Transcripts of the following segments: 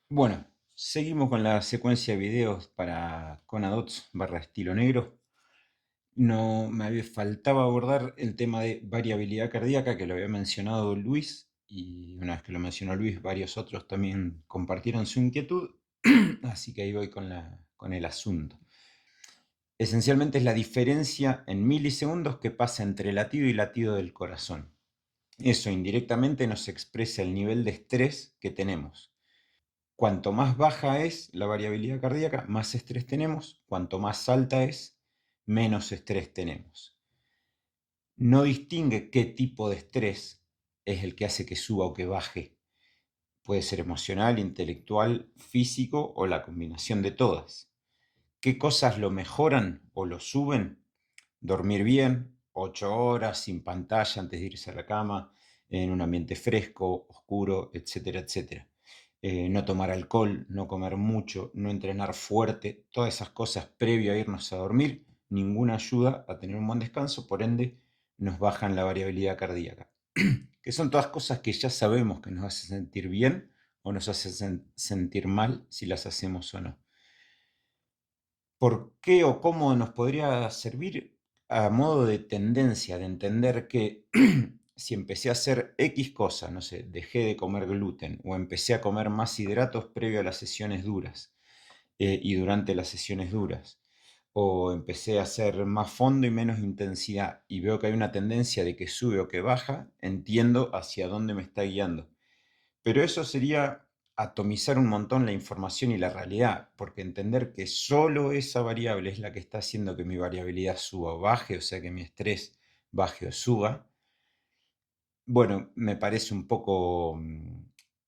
Bueno, seguimos con la secuencia de videos para Conadots barra estilo negro. No me faltaba abordar el tema de variabilidad cardíaca que lo había mencionado Luis, y una vez que lo mencionó Luis, varios otros también compartieron su inquietud, así que ahí voy con el asunto. Esencialmente es la diferencia en milisegundos que pasa entre latido y latido del corazón. Eso indirectamente nos expresa el nivel de estrés que tenemos. Cuanto más baja es la variabilidad cardíaca, más estrés tenemos. Cuanto más alta es, menos estrés tenemos. No distingue qué tipo de estrés es el que hace que suba o que baje. Puede ser emocional, intelectual, físico o la combinación de todas. ¿Qué cosas lo mejoran o lo suben? Dormir bien, 8 horas sin pantalla antes de irse a la cama, en un ambiente fresco, oscuro, etcétera, etcétera. No tomar alcohol, no comer mucho, no entrenar fuerte, todas esas cosas previo a irnos a dormir, ninguna ayuda a tener un buen descanso, por ende nos bajan la variabilidad cardíaca. Que son todas cosas que ya sabemos que nos hacen sentir bien o nos hacen sentir mal si las hacemos o no. ¿Por qué o cómo nos podría servir? A modo de tendencia, de entender que si empecé a hacer X cosa, no sé, dejé de comer gluten o empecé a comer más hidratos previo a las sesiones duras y durante las sesiones duras, o empecé a hacer más fondo y menos intensidad y veo que hay una tendencia de que sube o que baja, entiendo hacia dónde me está guiando. Pero eso sería atomizar un montón la información y la realidad, porque entender que solo esa variable es la que está haciendo que mi variabilidad suba o baje, o sea, que mi estrés baje o suba, bueno, me parece un poco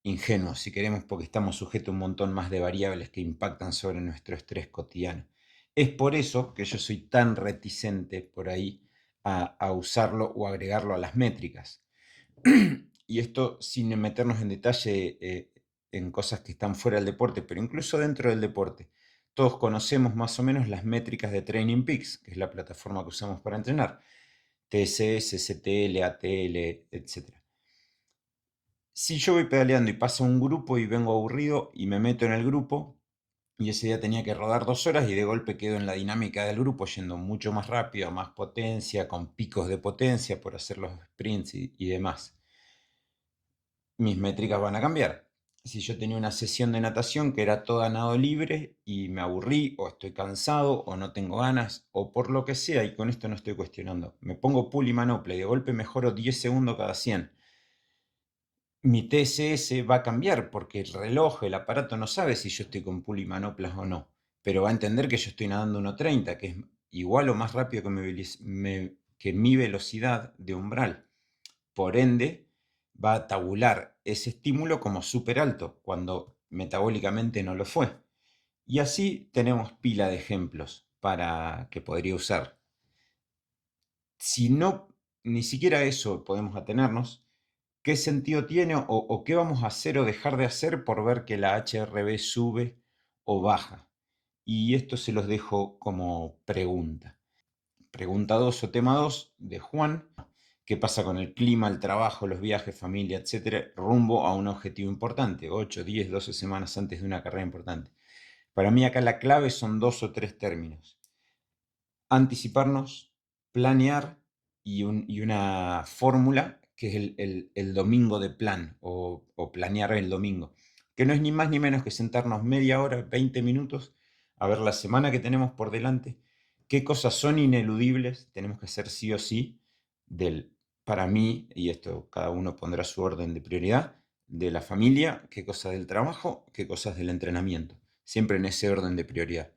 ingenuo, si queremos, porque estamos sujetos a un montón más de variables que impactan sobre nuestro estrés cotidiano. Es por eso que yo soy tan reticente por ahí a usarlo o agregarlo a las métricas. Y esto sin meternos en detalle en cosas que están fuera del deporte, pero incluso dentro del deporte. Todos conocemos más o menos las métricas de Training Peaks, que es la plataforma que usamos para entrenar. TSS, CTL, ATL, etc. Si yo voy pedaleando y pasa un grupo y vengo aburrido y me meto en el grupo, y ese día tenía que rodar 2 horas y de golpe quedo en la dinámica del grupo yendo mucho más rápido, a más potencia, con picos de potencia por hacer los sprints y demás. Mis métricas van a cambiar. Si yo tenía una sesión de natación que era toda nado libre y me aburrí o estoy cansado o no tengo ganas o por lo que sea, y con esto no estoy cuestionando, me pongo pull y manopla y de golpe mejoro 10 segundos cada 100. Mi TSS va a cambiar porque el reloj, el aparato no sabe si yo estoy con pull y manoplas o no, pero va a entender que yo estoy nadando 1.30, que es igual o más rápido que mi velocidad de umbral. Por ende, va a tabular ese estímulo como súper alto, cuando metabólicamente no lo fue. Y así tenemos pila de ejemplos para que podría usar. Si no, ni siquiera eso podemos atenernos, ¿qué sentido tiene o qué vamos a hacer o dejar de hacer por ver que la HRV sube o baja? Y esto se los dejo como pregunta. Pregunta 2 o tema 2 de Juan. ¿Qué pasa con el clima, el trabajo, los viajes, familia, etcétera, rumbo a un objetivo importante, 8, 10, 12 semanas antes de una carrera importante? Para mí acá la clave son 2 o 3 términos. Anticiparnos, planear y una fórmula que es el domingo de plan o planear el domingo, que no es ni más ni menos que sentarnos media hora, 20 minutos, a ver la semana que tenemos por delante, qué cosas son ineludibles, tenemos que hacer sí o sí, para mí, y esto cada uno pondrá su orden de prioridad, de la familia, qué cosas del trabajo, qué cosas del entrenamiento, siempre en ese orden de prioridad.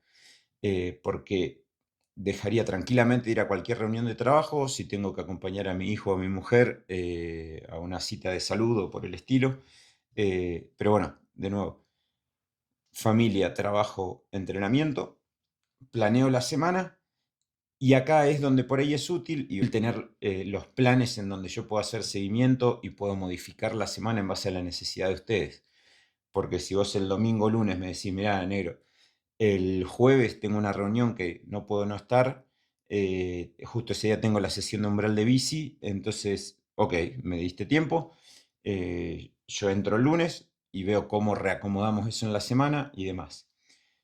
Porque dejaría tranquilamente ir a cualquier reunión de trabajo si tengo que acompañar a mi hijo o a mi mujer a una cita de salud o por el estilo. Pero bueno, de nuevo, familia, trabajo, entrenamiento, planeo la semana y acá es donde por ahí es útil y el tener los planes en donde yo puedo hacer seguimiento y puedo modificar la semana en base a la necesidad de ustedes. Porque si vos el domingo o lunes me decís, mirá, negro, el jueves tengo una reunión que no puedo no estar. Justo ese día tengo la sesión de umbral de bici. Entonces, ok, me diste tiempo. Yo entro el lunes. y veo cómo reacomodamos eso en la semana y demás.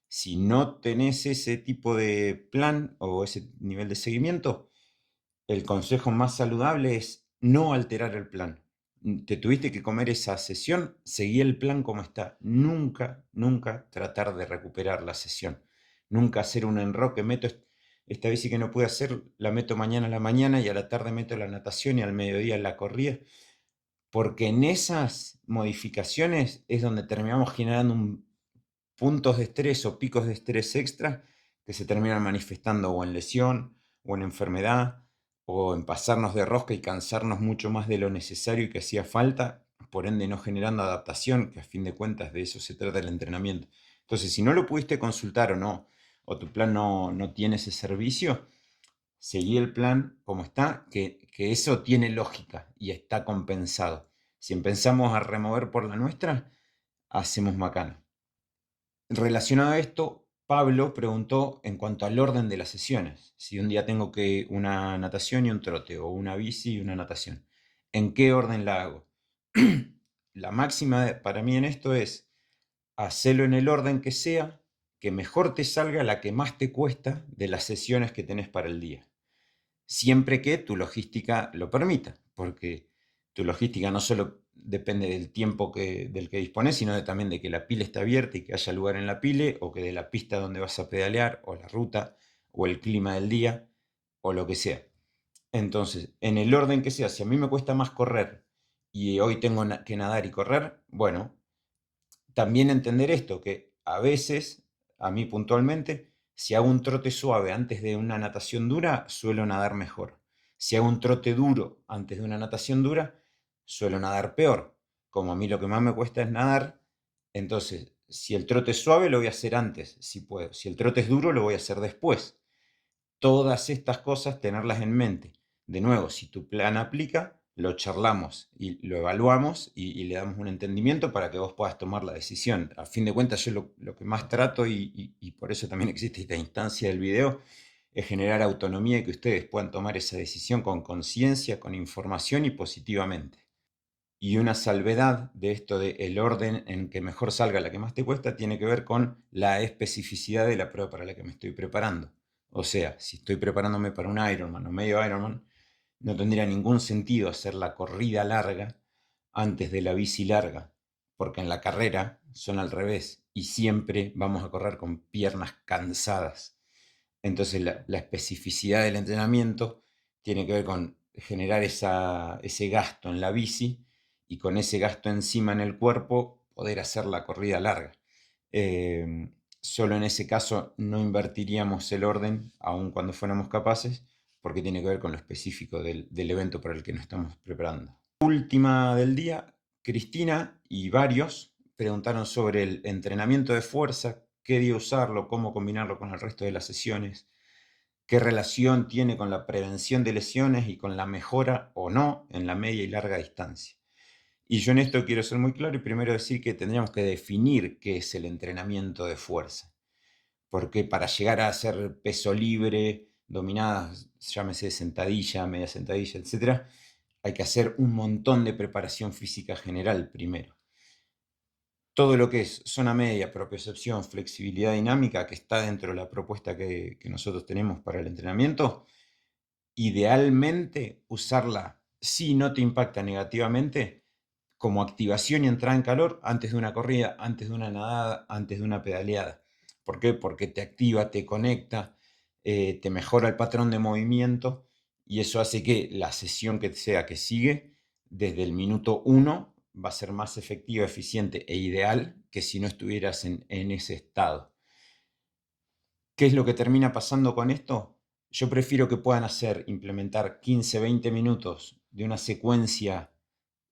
Si no tenés ese tipo de plan o ese nivel de seguimiento, el consejo más saludable es no alterar el plan. Te tuviste que comer esa sesión, seguí el plan como está. Nunca, nunca tratar de recuperar la sesión. Nunca hacer un enroque. Meto esta bici que no pude hacer, la meto mañana a la mañana y a la tarde meto la natación y al mediodía la corrida. Porque en esas modificaciones es donde terminamos generando puntos de estrés o picos de estrés extra que se terminan manifestando o en lesión o en enfermedad o en pasarnos de rosca y cansarnos mucho más de lo necesario y que hacía falta, por ende no generando adaptación, que a fin de cuentas de eso se trata el entrenamiento. Entonces, si no lo pudiste consultar o no, o tu plan no tiene ese servicio, seguí el plan como está, que eso tiene lógica y está compensado. Si empezamos a remover por la nuestra, hacemos macana. Relacionado a esto, Pablo preguntó en cuanto al orden de las sesiones. Si un día tengo que una natación y un trote, o una bici y una natación, ¿en qué orden la hago? La máxima para mí en esto es hacerlo en el orden que sea, que mejor te salga la que más te cuesta de las sesiones que tenés para el día, siempre que tu logística lo permita, porque tu logística no solo depende del tiempo del que dispones, sino también de que la pila esté abierta y que haya lugar en la pile, o que de la pista donde vas a pedalear, o la ruta, o el clima del día, o lo que sea. Entonces, en el orden que sea, si a mí me cuesta más correr y hoy tengo que nadar y correr, bueno, también entender esto, que a veces, a mí puntualmente, si hago un trote suave antes de una natación dura, suelo nadar mejor. Si hago un trote duro antes de una natación dura, suelo nadar peor. Como a mí lo que más me cuesta es nadar, entonces, si el trote es suave, lo voy a hacer antes, si puedo. Si el trote es duro, lo voy a hacer después. Todas estas cosas, tenerlas en mente. De nuevo, si tu plan aplica, lo charlamos y lo evaluamos y le damos un entendimiento para que vos puedas tomar la decisión. A fin de cuentas, yo lo que más trato, y por eso también existe esta instancia del video, es generar autonomía y que ustedes puedan tomar esa decisión con conciencia, con información y positivamente. Y una salvedad de esto de el orden en que mejor salga la que más te cuesta tiene que ver con la especificidad de la prueba para la que me estoy preparando. O sea, si estoy preparándome para un Ironman o medio Ironman, no tendría ningún sentido hacer la corrida larga antes de la bici larga, porque en la carrera son al revés y siempre vamos a correr con piernas cansadas. Entonces la especificidad del entrenamiento tiene que ver con generar ese gasto en la bici y con ese gasto encima en el cuerpo poder hacer la corrida larga. Solo en ese caso no invertiríamos el orden, aun cuando fuéramos capaces, porque tiene que ver con lo específico del evento para el que nos estamos preparando. Última del día, Cristina y varios preguntaron sobre el entrenamiento de fuerza, qué día usarlo, cómo combinarlo con el resto de las sesiones, qué relación tiene con la prevención de lesiones y con la mejora o no en la media y larga distancia. Y yo en esto quiero ser muy claro y primero decir que tendríamos que definir qué es el entrenamiento de fuerza, porque para llegar a hacer peso libre, dominadas, llámese sentadilla, media sentadilla, etc., hay que hacer un montón de preparación física general primero. Todo lo que es zona media, propiocepción, flexibilidad dinámica, que está dentro de la propuesta que nosotros tenemos para el entrenamiento, idealmente usarla, si no te impacta negativamente, como activación y entrada en calor antes de una corrida, antes de una nadada, antes de una pedaleada. ¿Por qué? Porque te activa, te conecta, te mejora el patrón de movimiento y eso hace que la sesión que sea que sigue, desde el minuto 1, va a ser más efectiva, eficiente e ideal que si no estuvieras en ese estado. ¿Qué es lo que termina pasando con esto? Yo prefiero que puedan implementar 15, 20 minutos de una secuencia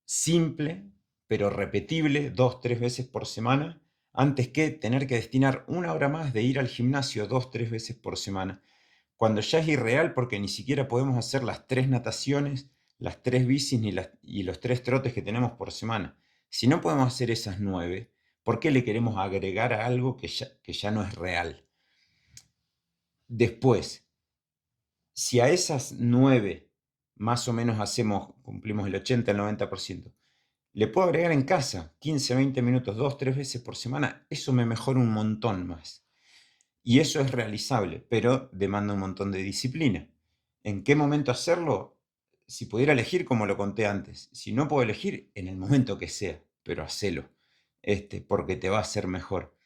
simple, pero repetible, 2, 3 veces por semana, antes que tener que destinar una hora más de ir al gimnasio 2, 3 veces por semana, cuando ya es irreal porque ni siquiera podemos hacer las 3 nataciones, las 3 bicis y los 3 trotes que tenemos por semana. Si no podemos hacer esas 9, ¿por qué le queremos agregar a algo que ya no es real? Después, si a esas 9 más o menos cumplimos el 80, el 90%, Le puedo agregar en casa 15, 20 minutos, 2, 3 veces por semana. Eso me mejora un montón más. Y eso es realizable, pero demanda un montón de disciplina. ¿En qué momento hacerlo? Si pudiera elegir, como lo conté antes. Si no puedo elegir, en el momento que sea, pero hacelo. Porque te va a hacer mejor.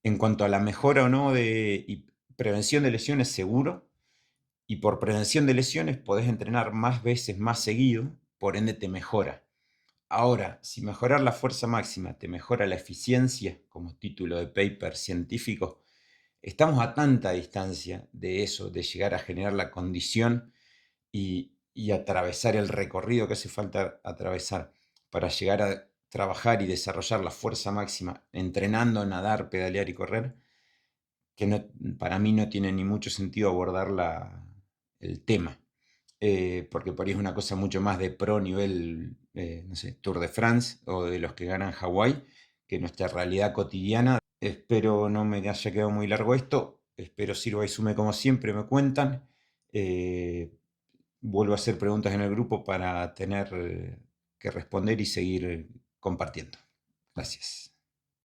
En cuanto a la mejora o no y prevención de lesiones, seguro. Y por prevención de lesiones podés entrenar más veces, más seguido, por ende te mejora. Ahora, si mejorar la fuerza máxima te mejora la eficiencia, como título de paper científico, estamos a tanta distancia de eso, de llegar a generar la condición y atravesar el recorrido que hace falta atravesar para llegar a trabajar y desarrollar la fuerza máxima entrenando, nadar, pedalear y correr, que no, para mí no tiene ni mucho sentido abordar el tema. Porque por ahí es una cosa mucho más de pro nivel, no sé, Tour de France o de los que ganan Hawái, que nuestra realidad cotidiana. Espero no me haya quedado muy largo esto, espero sirva y sume como siempre me cuentan. Eh, Vuelvo a hacer preguntas en el grupo para tener que responder y seguir compartiendo. Gracias.